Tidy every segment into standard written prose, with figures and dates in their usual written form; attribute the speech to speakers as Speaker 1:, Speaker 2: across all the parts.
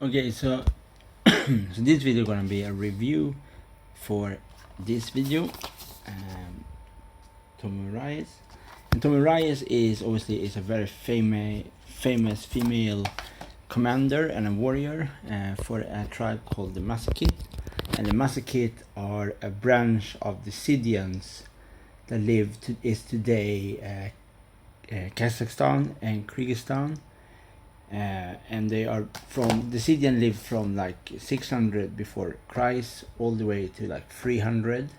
Speaker 1: Okay, so so this video gonna be a review for this video. Tomiris, and Tomiris is obviously a very famous female commander and a warrior for a tribe called the Massachit, and the Massachit are a branch of the Scythians that is today Kazakhstan and Kyrgyzstan. And they are from the Scythian lived from like 600 before Christ all the way to like 300,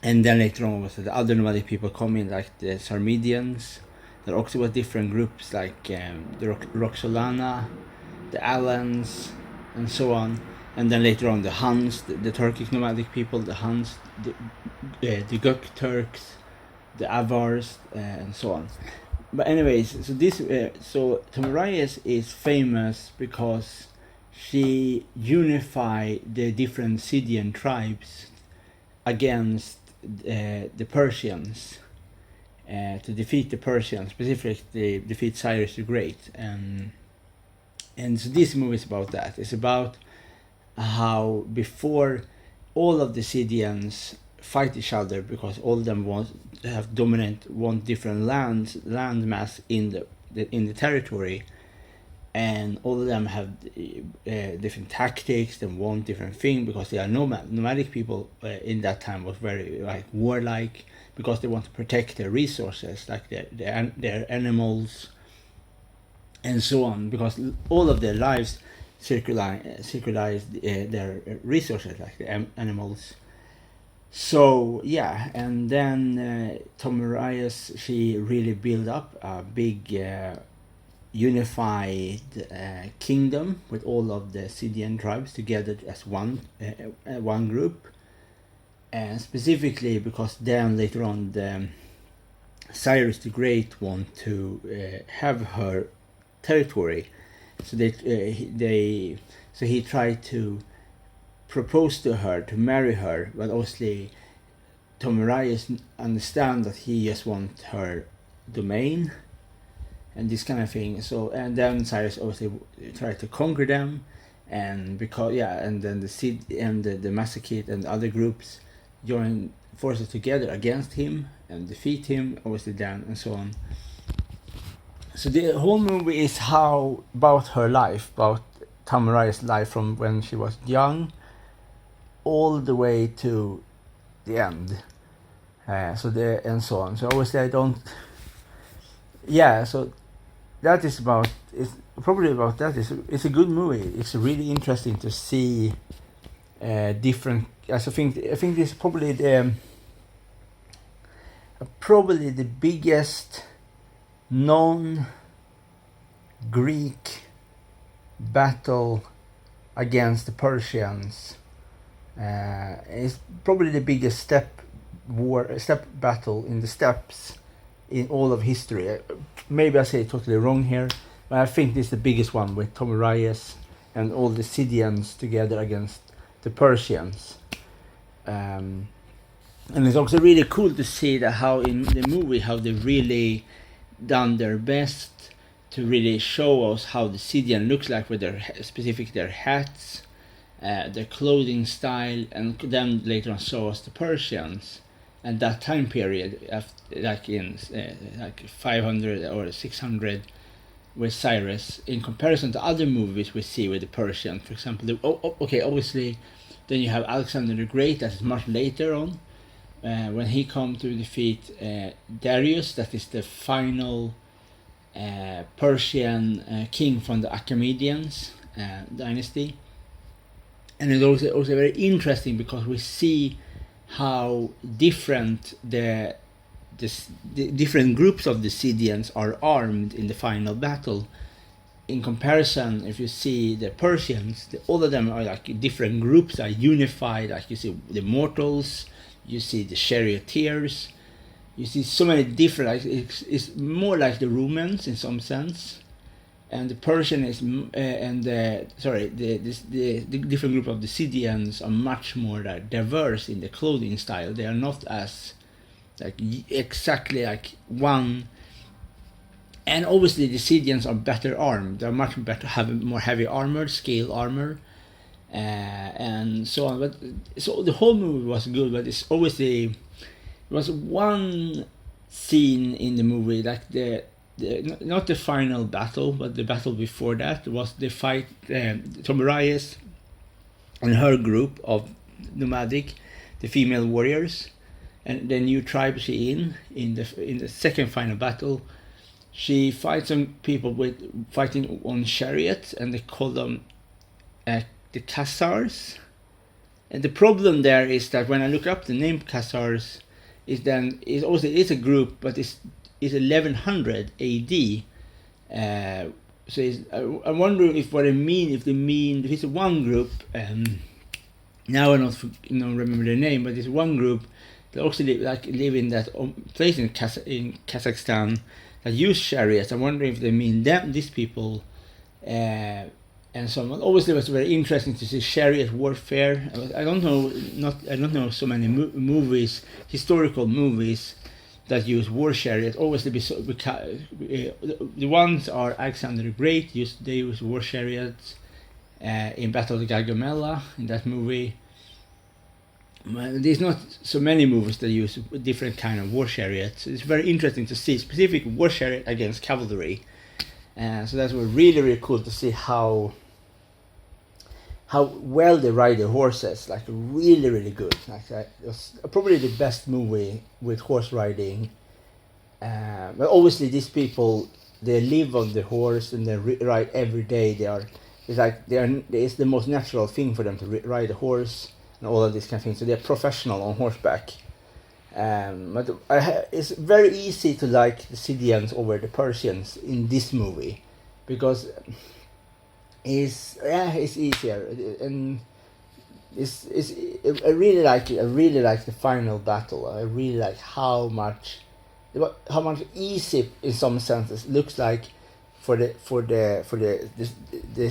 Speaker 1: and then later on was the other nomadic people coming like the Sarmedians. There also was different groups like the Roxolana, the Alans, and so on. And then later on the Huns, the Turkic nomadic people, the Huns, the Gök Turks, the Avars, and so on. But anyways, so Tomiris is famous because she unified the different Scythian tribes against the Persians, to defeat the Persians, specifically defeat Cyrus the Great. And so this movie is about that. It's about how before all of the Scythians fight each other because all of them want different landmass in the territory, and all of them have different tactics and want different thing because they are nomadic people. In that time was very like warlike because they want to protect their resources like their animals and so on, because all of their lives circularize their resources like the animals. So yeah, and then Tomiris, she really built up a big unified kingdom with all of the Scythian tribes together as one group, and specifically because then later on the Cyrus the Great want to have her territory, so he tried to propose to her to marry her, but obviously Tomiris understand that he just wants her domain and this kind of thing. So and then Cyrus obviously tried to conquer them, and and then the Cid and the Massachit and other groups join forces together against him and defeat him, obviously then, and so on. So the whole movie is about her life, about Tomiris' life from when she was young all the way to the end, and so on. So obviously I don't. Yeah, so that is about. It's probably about that. It's a good movie. It's really interesting to see different. I think this is probably the biggest non-Greek battle against the Persians. It's probably the biggest step battle in the steppes in all of history. Maybe I say it totally wrong here, but I think this is the biggest one with Tomiris and all the Scythians together against the Persians. And it's also really cool to see that how in the movie how they really done their best to really show us how the Scythian looks like with their hats, their clothing style, and then later on show us the Persians and that time period, like in like 500 or 600 with Cyrus, in comparison to other movies we see with the Persian. For example, obviously, then you have Alexander the Great, that is much later on, when he come to defeat Darius, that is the final Persian king from the Agemedians dynasty. And it's also very interesting because we see how different the different groups of the Scythians are armed in the final battle. In comparison, if you see the Persians, all of them are like different groups, are unified. Like you see the mortals, you see the charioteers, you see so many different. Like it's more like the Romans in some sense. And the Persian is, the different group of the Scythians are much more diverse in the clothing style. They are not as exactly like one And obviously the Scythians are better armed. They're much better, have more heavy armor, scale armor, and so on. But so the whole movie was good, but it's obviously there was one scene in the movie, like the not the final battle, but the battle before that was the fight. Tomiris and her group of nomadic, the female warriors, and the new tribe she in the second final battle. She fights some people fighting on chariots, and they call them the cyres. And the problem there is that when I look up the name cyres, is also it's a group, but it's 1100 AD. So I wonder if what I mean, if it's one group. Now I don't remember the name, but it's one group that also live in that place in Kazakhstan that use chariots. I wonder if they mean these people, and so on. Obviously, it was very interesting to see chariot warfare. I don't know so many movies, historical movies that use war chariots. Obviously, the ones are Alexander the Great. They use war chariots in Battle of Gaugamela in that movie. There's not so many movies that use different kind of war chariots. It's very interesting to see specific war chariot against cavalry, so that was really, really cool to see how well they ride their horses. Like really, really good. Like it was probably the best movie with horse riding. But obviously, these people, they live on the horse and they ride every day. It's the most natural thing for them to ride a horse and all of these kind of things. So they're professional on horseback. But it's very easy to like the Scythians over the Persians in this movie, because it's easier, and I really like it. I really like the final battle. I really like how much easy in some senses looks like for the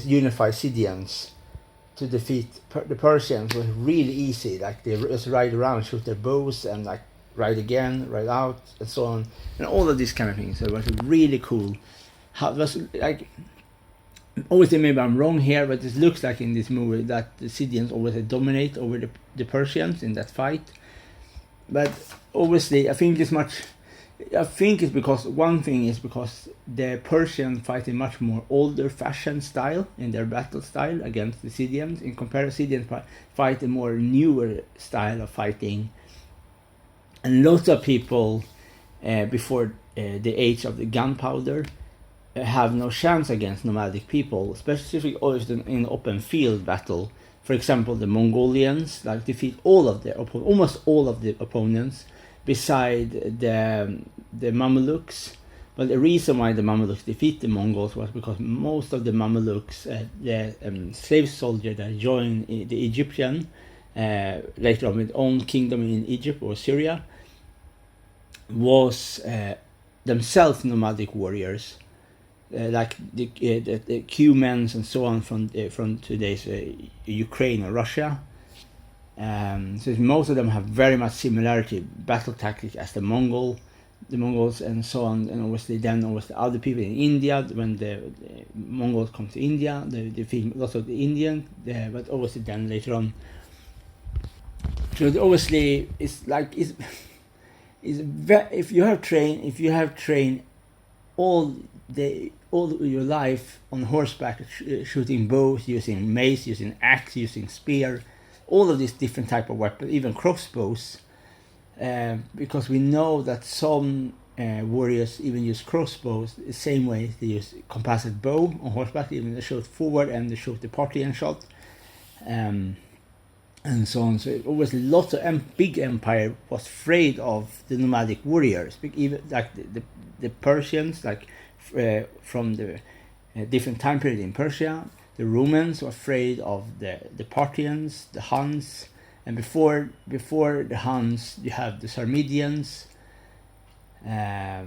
Speaker 1: unified Scythians to defeat the Persians. Was really easy. Like they just ride around, shoot their bows, and like ride again, ride out, and so on, and all of these kind of things. So it was really cool. How it was like. Obviously, maybe I'm wrong here, but it looks like in this movie that the Scythians always dominate over the Persians in that fight. But obviously, I think it's because one thing is because the Persians fight in much more older fashioned style in their battle style against the Scythians. In comparison, Scythians fight a more newer style of fighting, and lots of people before the age of the gunpowder have no chance against nomadic people, especially in open field battle. For example, the Mongolians defeat almost all of the opponents, beside the Mamelukes. But the reason why the Mamelukes defeat the Mongols was because most of the Mamelukes, the slave soldier that joined the Egyptian, later on with own kingdom in Egypt or Syria, was themselves nomadic warriors. Like the Cumans and so on from today's Ukraine or Russia. So most of them have very much similarity battle tactics as the Mongols and so on. And obviously other people in India, when the Mongols come to India, they defeat lots of the Indians, but obviously then later on. So obviously if you have trained all your life on horseback, shooting bows, using mace, using axe, using spear, all of these different type of weapons, even crossbows, because we know that some warriors even use crossbows the same way they use composite bow on horseback. Even they shoot forward and they shoot the Parthian shot, and so on. So obviously lots of big empire was afraid of the nomadic warriors, even like the Persians, from the different time period in Persia. The Romans were afraid of the Parthians, the Huns, and before the Huns you have the Sarmatians. I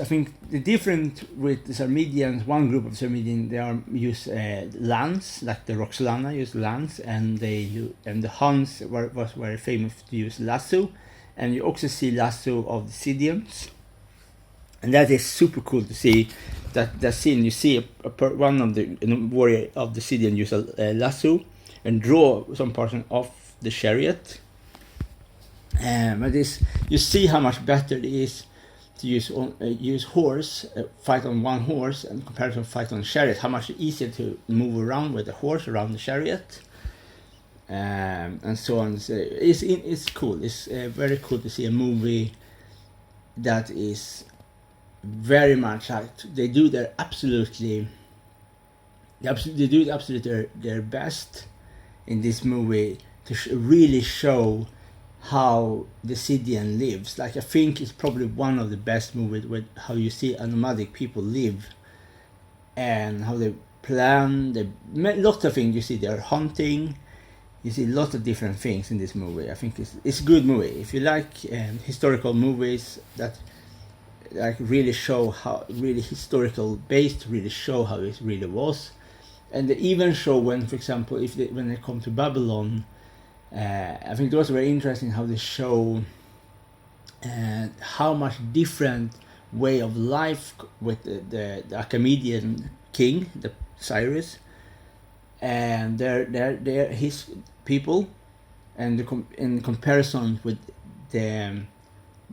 Speaker 1: think the difference with the Sarmatians, one group of Sarmatians, they use lance, like the Roxolana use lance, and the Huns was very famous to use lasso, and you also see lasso of the Scythians. and that is super cool to see. That scene, you see one of the warrior of the Scythian use a lasso and draw some portion off the chariot. But this, you see how much better it is to use horse, fight on one horse, and compared to fight on a chariot. How much easier to move around with the horse around the chariot, and so on. So it's cool. It's very cool to see a movie that is very much like they do their absolutely their best in this movie to really show how the Scythian lives. Like, I think it's probably one of the best movies with how you see a nomadic people live and how they plan. Lots of things you see. They're hunting. You see lots of different things in this movie. I think it's a good movie. If you like historical movies that like really show how really historical based, really show how it really was, and they even show when, for example, when they come to Babylon, I think it was very interesting how they show how much different way of life with the agemedian king, the cyres, and they're his people, and in comparison with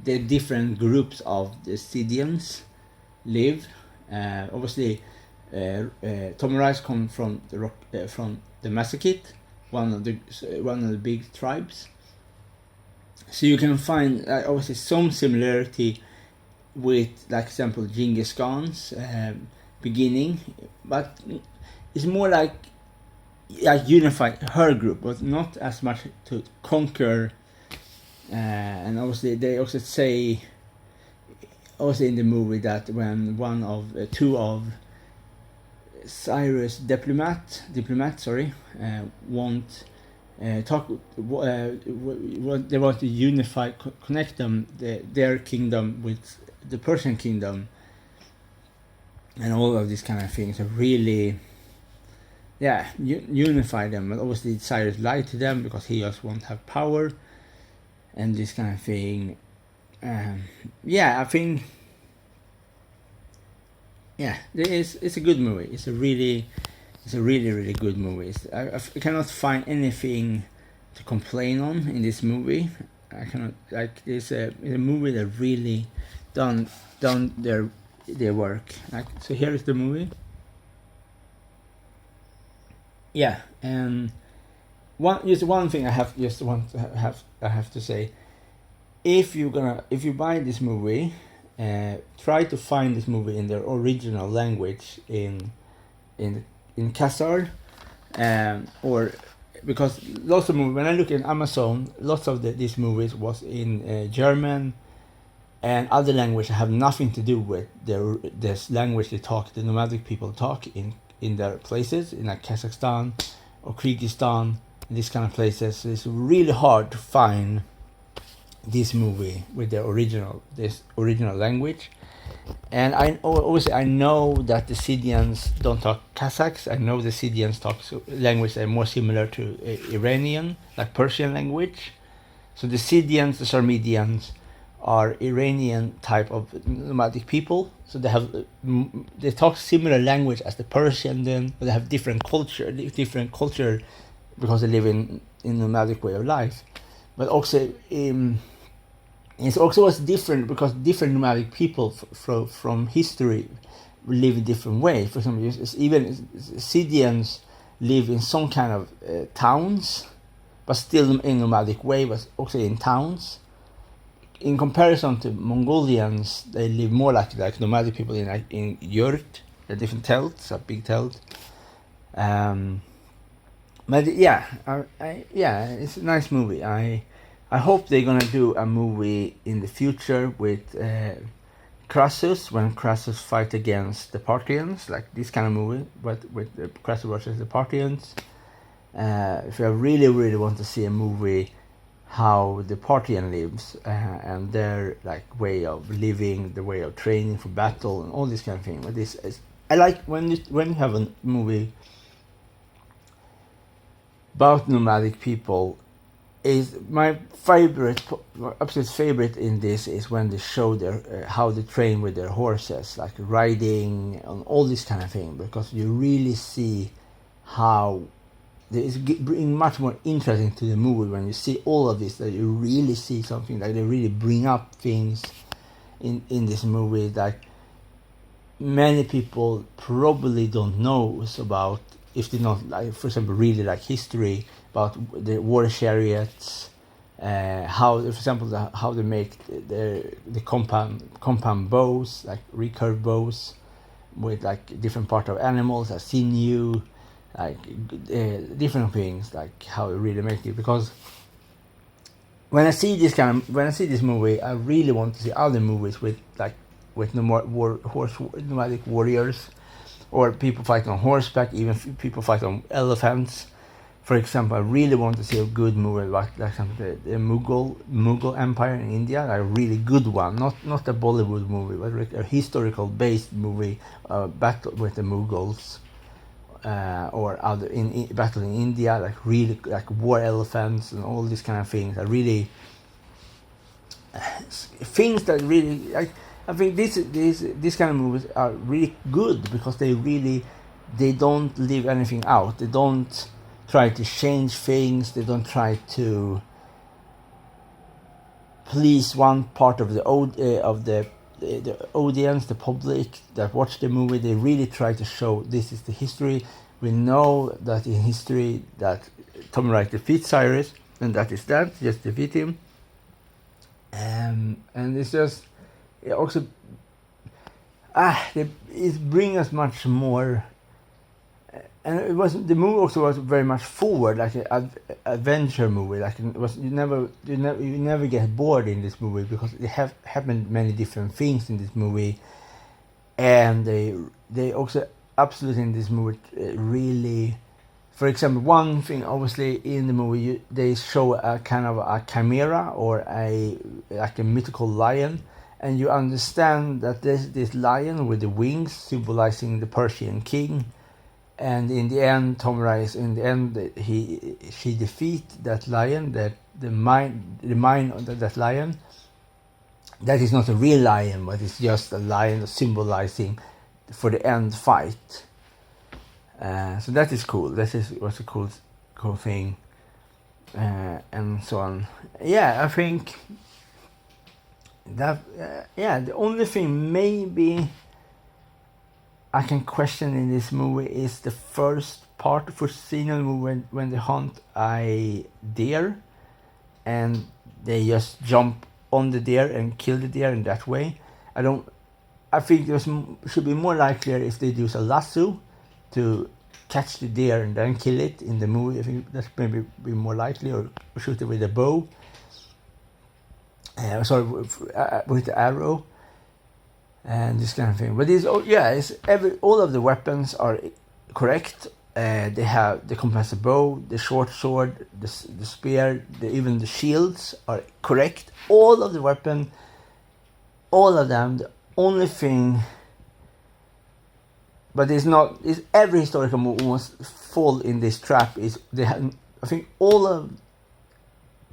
Speaker 1: the different groups of the Scythians live. Obviously, Tomiris come from the Massachite, one of the big tribes. So you can find obviously some similarity with, like, example, Genghis Khan's beginning, but it's more like unify her group, but not as much to conquer. And obviously they also say in the movie that when two of Cyrus diplomats want talk, they want to unify, connect them, their kingdom with the Persian kingdom, and all of these kind of things are really unify them. But obviously Cyrus lied to them because he just won't have power and this kind of thing. I think it's a good movie. It's a really good movie. I cannot find anything to complain on in this movie. I cannot, like, it's a movie that really done their work. Like, so here is the movie. And one thing I have to say: if you buy this movie, try to find this movie in their original language in Khazar, or because lots of movies, when I look in Amazon, lots of these movies was in German and other languages have nothing to do with this language the nomadic people talk in their places, in like Kazakhstan or Kyrgyzstan, these kind of places. So it's really hard to find this movie with this original language. And I know that the Scythians don't talk Kazakhs. I know the Scythians talk language that are more similar to Iranian, like Persian language. So the Scythians, the Sarmedians, are Iranian type of nomadic people. So they talk similar language as the Persian, then, but they have different culture because they live in nomadic way of life. But also it's also was different because different nomadic people from history live in different ways. For example, even Scythians live in some kind of towns, but still in nomadic way, but also in towns. In comparison to Mongolians, they live more like nomadic people in yurt, different telts, a big telt. But it's a nice movie. I hope they're gonna do a movie in the future with Crassus, when Crassus fight against the Parthians, like this kind of movie, but with Crassus versus the Parthians. If I really want to see a movie how the Parthian lives and their like way of living, the way of training for battle, and all this kind of thing. But I like when you have a movie about nomadic people is my favorite, my absolute favorite in this is when they show their how they train with their horses, like riding and all this kind of thing, because you really see how it's bring much more interesting to the movie when you see all of this, that you really see something, like they really bring up things in this movie that many people probably don't know about, if they not, like, for example, really like history about the war chariots, how, for example, how they make the compound bows, like recurve bows with like different part of animals, like sinew, like different things, like how it really make it. Because when I see this movie, I really want to see other movies with no more nomadic warriors, or people fight on horseback, even people fight on elephants. For example, I really want to see a good movie like the Mughal Empire in India, a really good one, not a Bollywood movie, but a historical based movie, battle with the Mughals, or other in battle in India, like really like war elephants and all these kind of things. I really things that really like. I think these kind of movies are really good because they don't leave anything out. They don't try to change things. They don't try to please one part of the audience, the public that watch the movie. They really try to show this is the history. We know that in history that Tomiris defeats Cyres, and that is that. Just defeat him, and it's just. It also it brings us much more, and the movie also was very much forward, like an adventure movie. Like it was, you never get bored in this movie because it happened many different things in this movie, and they also absolutely in this movie really. For example, one thing obviously in the movie they show a kind of a chimera or a mythical lion. And you understand that there's this lion with the wings symbolizing the Persian king, and in the end, Tomiris, she defeats that lion. The mind of that lion. That is not a real lion, but it's just a lion symbolizing for the end fight. So that is cool. Was a cool thing, and so on. Yeah, I think. That the only thing maybe I can question in this movie is the first scene in the movie when they hunt a deer and they just jump on the deer and kill the deer in that way. I think there should be more likely if they use a lasso to catch the deer and then kill it in the movie. I think that's maybe be more likely, or shoot it with a bow. With the arrow and this kind of thing. But all of the weapons are correct. They have the compass bow, the short sword, the spear, even the shields are correct. All of the weapons, all of them. The only thing, but every historical movie must fall in this trap. Is they have? I think all of,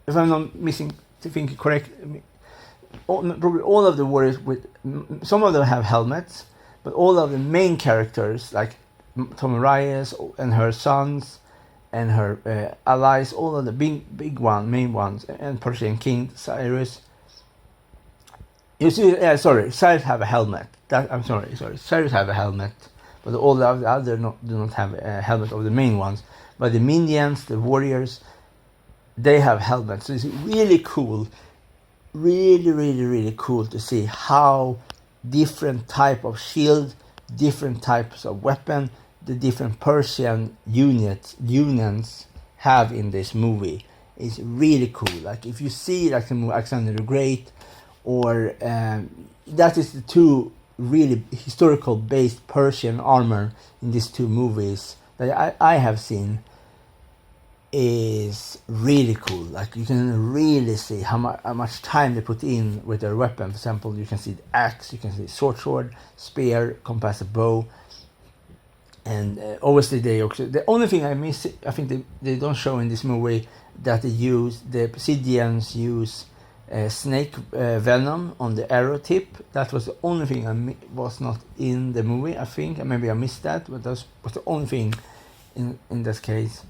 Speaker 1: if I'm not missing. To think correct, probably all of the warriors some of them have helmets, but all of the main characters like Tomiris and her sons and her allies, all of the main ones, and Persian King Cyrus. You see, Cyrus have a helmet. Cyrus have a helmet, but all the other do not have a helmet of the main ones. But the minions, the warriors. They have helmets, so it's really cool, really cool to see how different type of shield, different types of weapon, the different Persian unions have in this movie. It's really cool. Like if you see like the movie Alexander the Great, or that is the two really historical based Persian armor in these two movies that I have seen. Is really cool. Like you can really see how much time they put in with their weapon. For example, you can see the axe, you can see sword, spear, compass, bow, And obviously they also, the only thing I miss, I think they don't show in this movie that the Obsidians use snake venom on the arrow tip. That was the only thing was not in the movie, I think. Maybe I missed that, but that was the only thing in this case.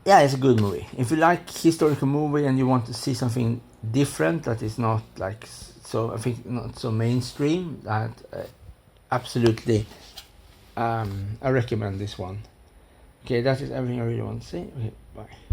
Speaker 1: It's a good movie. If you like historical movie and you want to see something different that is not like, so I think not so mainstream, that absolutely I recommend this one. Okay, that is everything I really want to say. Okay, bye.